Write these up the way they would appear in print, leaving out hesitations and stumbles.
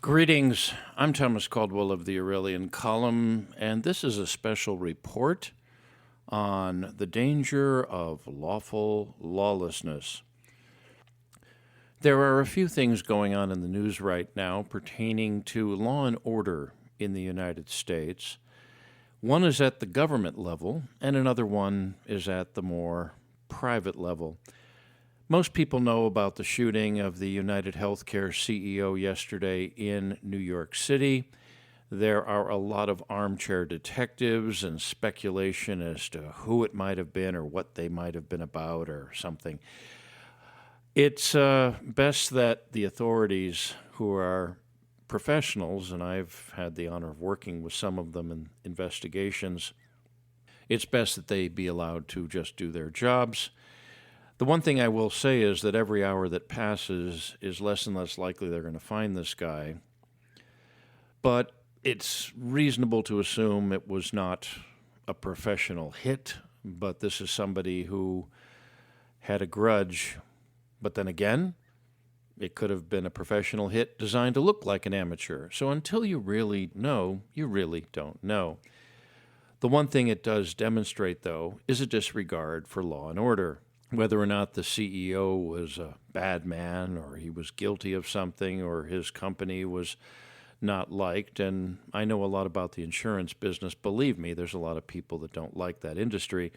Greetings. I'm Thomas Caldwell of the Aurelian Column, and this is a special report on the danger of lawful lawlessness. There are a few things going on in the news right now pertaining to law and order in the United States. One is at the government level, and another one is at the more private level. Most people know about the shooting of the United Healthcare CEO yesterday in New York City. There are a lot of armchair detectives and speculation as to who it might have been or what they might have been about or something. It's best that the authorities, who are professionals, and I've had the honor of working with some of them in investigations, it's best that they be allowed to just do their jobs. The one thing I will say is that every hour that passes is less and less likely they're going to find this guy. But it's reasonable to assume it was not a professional hit, but this is somebody who had a grudge. But then again, it could have been a professional hit designed to look like an amateur. So until you really know, you really don't know. The one thing it does demonstrate, though, is a disregard for law and order. Whether or not the CEO was a bad man or he was guilty of something or his company was not liked. And I know a lot about the insurance business. Believe me, there's a lot of people that don't like that industry.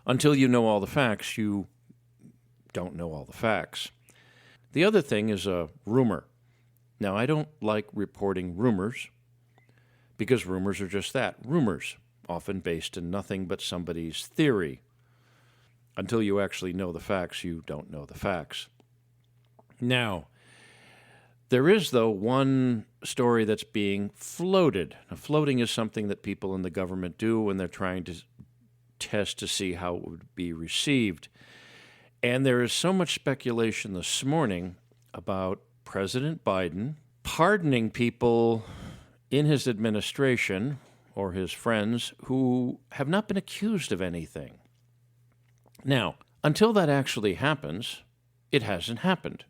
Until you know all the facts, you don't know all the facts. The other thing is a rumor. Now, I don't like reporting rumors because rumors are just that, rumors, often based in nothing but somebody's theory. Until you actually know the facts, you don't know the facts. Now, there is, though, one story that's being floated. Now, floating is something that people in the government do when they're trying to test to see how it would be received. And there is so much speculation this morning about President Biden pardoning people in his administration or his friends who have not been accused of anything. Now, until that actually happens, it hasn't happened.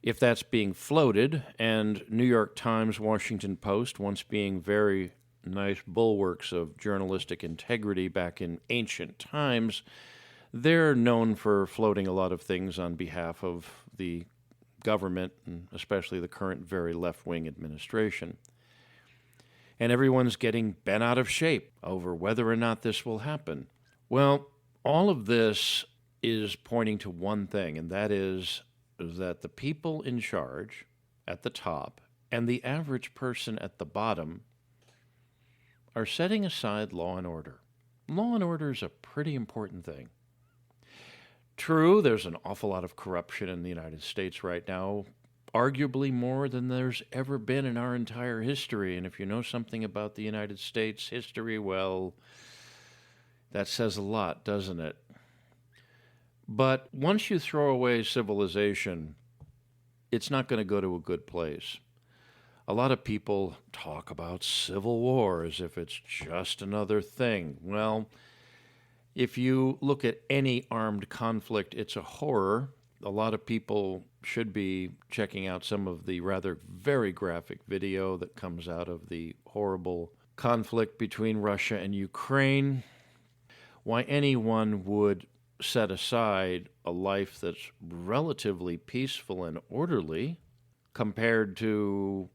If that's being floated, and New York Times, Washington Post, once being very nice bulwarks of journalistic integrity back in ancient times, they're known for floating a lot of things on behalf of the government, and especially the current very left-wing administration. And everyone's getting bent out of shape over whether or not this will happen. Well, all of this is pointing to one thing, and that is that the people in charge at the top and the average person at the bottom are setting aside law and order. Law and order is a pretty important thing. True, there's an awful lot of corruption in the United States right now, arguably more than there's ever been in our entire history. And if you know something about the United States history, well, that says a lot, doesn't it? But once you throw away civilization, it's not going to go to a good place. A lot of people talk about civil war as if it's just another thing. Well, if you look at any armed conflict, it's a horror. A lot of people should be checking out some of the rather very graphic video that comes out of the horrible conflict between Russia and Ukraine. Why anyone would set aside a life that's relatively peaceful and orderly compared to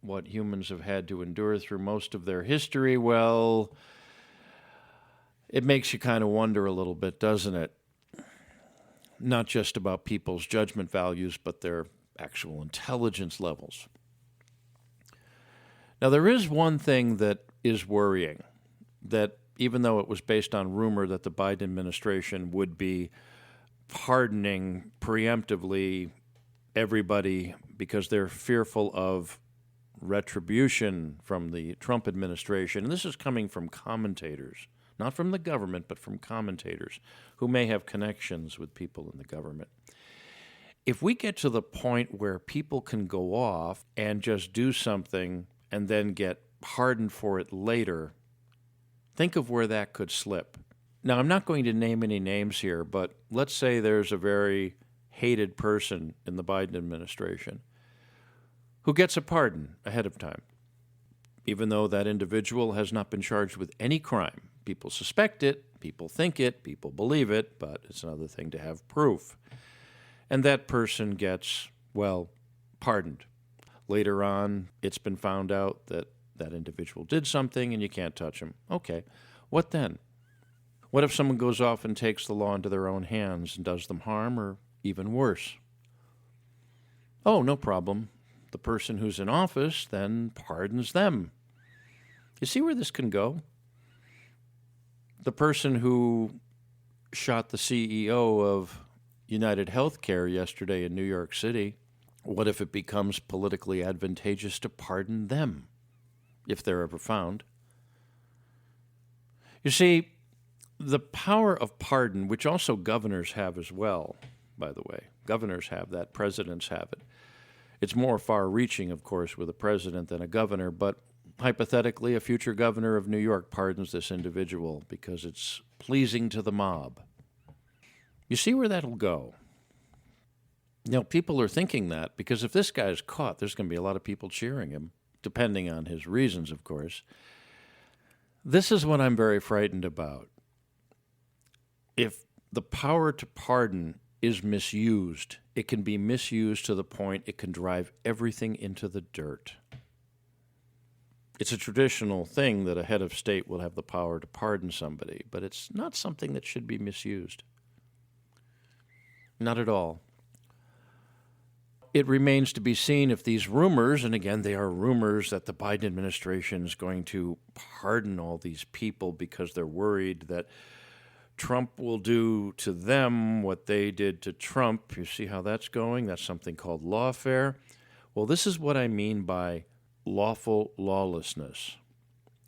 what humans have had to endure through most of their history, well, it makes you kind of wonder a little bit, doesn't it? Not just about people's judgment values, but their actual intelligence levels. Now, there is one thing that is worrying, that even though it was based on rumor that the Biden administration would be pardoning preemptively everybody because they're fearful of retribution from the Trump administration, and this is coming from commentators, not from the government, but from commentators who may have connections with people in the government. If we get to the point where people can go off and just do something and then get pardoned for it later, think of where that could slip. Now, I'm not going to name any names here, but let's say there's a very hated person in the Biden administration who gets a pardon ahead of time, even though that individual has not been charged with any crime. People suspect it, people think it, people believe it, but it's another thing to have proof. And that person gets, well, pardoned. Later on, it's been found out that that individual did something and you can't touch him. Okay, what then? What if someone goes off and takes the law into their own hands and does them harm, or even worse? Oh, no problem. The person who's in office then pardons them. You see where this can go? The person who shot the CEO of United Healthcare yesterday in New York City, what if it becomes politically advantageous to pardon them, if they're ever found? You see, the power of pardon, which also governors have as well, by the way. Governors have that, presidents have it. It's more far-reaching, of course, with a president than a governor, but hypothetically, a future governor of New York pardons this individual because it's pleasing to the mob. You see where that'll go? Now, people are thinking that because if this guy is caught, there's going to be a lot of people cheering him, depending on his reasons, of course. This is what I'm very frightened about. If the power to pardon is misused, it can be misused to the point it can drive everything into the dirt. It's a traditional thing that a head of state will have the power to pardon somebody, but it's not something that should be misused. Not at all. It remains to be seen if these rumors, and again, they are rumors that the Biden administration is going to pardon all these people because they're worried that Trump will do to them what they did to Trump. You see how that's going? That's something called lawfare. Well, this is what I mean by lawful lawlessness.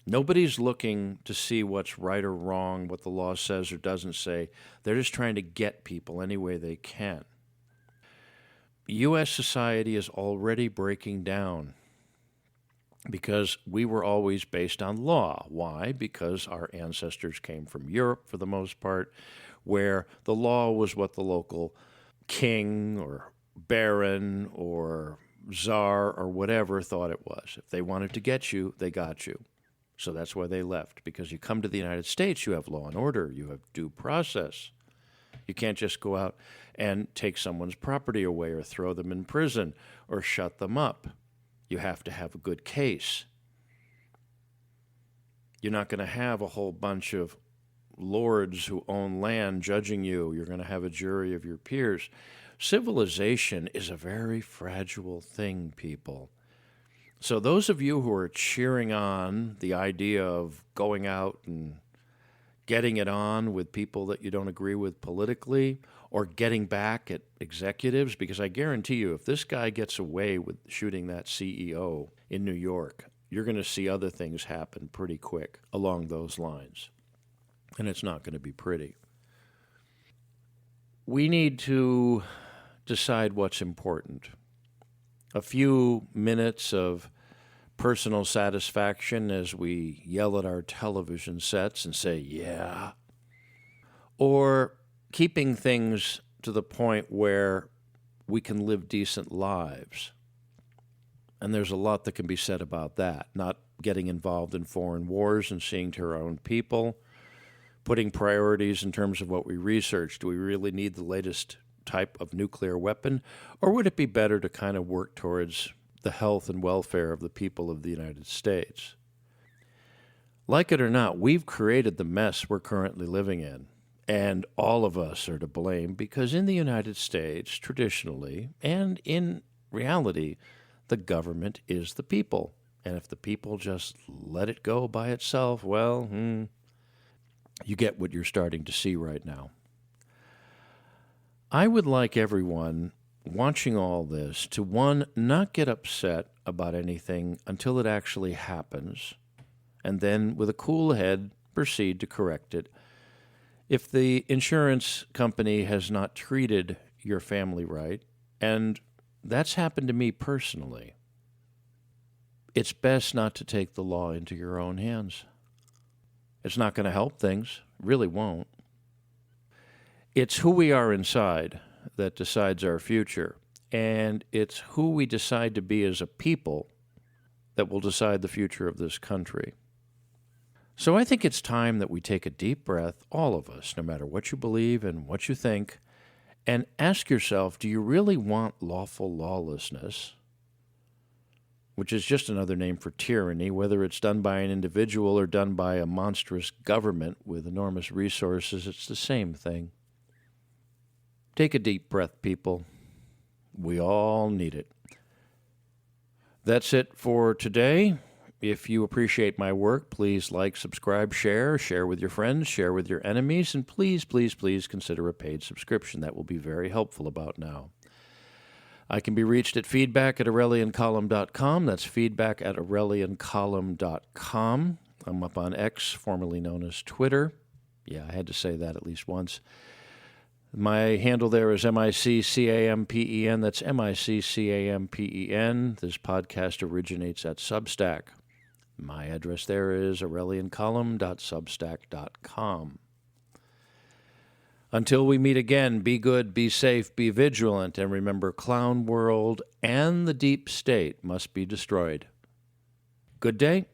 Nobody's looking to see what's right or wrong, what the law says or doesn't say. They're just trying to get people any way they can. U.S. society is already breaking down because we were always based on law. Why? Because our ancestors came from Europe for the most part, where the law was what the local king or baron or czar or whatever thought it was. If they wanted to get you, they got you. So that's why they left, because you come to the United States, you have law and order, you have due process. You can't just go out and take someone's property away or throw them in prison or shut them up. You have to have a good case. You're not going to have a whole bunch of lords who own land judging you. You're going to have a jury of your peers. Civilization is a very fragile thing, people. So those of you who are cheering on the idea of going out and getting it on with people that you don't agree with politically, or getting back at executives, because I guarantee you, if this guy gets away with shooting that CEO in New York, you're going to see other things happen pretty quick along those lines. And it's not going to be pretty. We need to decide what's important. A few minutes of personal satisfaction as we yell at our television sets and say, yeah, or keeping things to the point where we can live decent lives. And there's a lot that can be said about that, not getting involved in foreign wars and seeing to our own people, putting priorities in terms of what we research. Do we really need the latest type of nuclear weapon, or would it be better to kind of work towards the health and welfare of the people of the United States? Like it or not, we've created the mess we're currently living in, and all of us are to blame because in the United States, traditionally, and in reality, the government is the people. And if the people just let it go by itself, well, you get what you're starting to see right now. I would like everyone watching all this to, one, not get upset about anything until it actually happens, and then with a cool head proceed to correct it. If the insurance company has not treated your family right, and that's happened to me personally, it's best not to take the law into your own hands. It's not going to help things, really won't. It's who we are inside that decides our future. and it's who we decide to be as a people that will decide the future of this country. So I think it's time that we take a deep breath, all of us, no matter what you believe and what you think, and ask yourself, do you really want lawful lawlessness, which is just another name for tyranny, whether it's done by an individual or done by a monstrous government with enormous resources? It's the same thing. Take a deep breath, people. We all need it. That's it for today. If you appreciate my work, please like, subscribe, share with your friends, share with your enemies, and please, please, please consider a paid subscription. That will be very helpful about now. I can be reached at feedback@aureliancolumn.com. That's feedback@aureliancolumn.com. I'm up on X, formerly known as Twitter. Yeah, I had to say that at least once. My handle there is MICCAMPEN. That's MICCAMPEN. This podcast originates at Substack. My address there is aureliancolumn.substack.com. Until we meet again, be good, be safe, be vigilant, and remember, Clown World and the Deep State must be destroyed. Good day.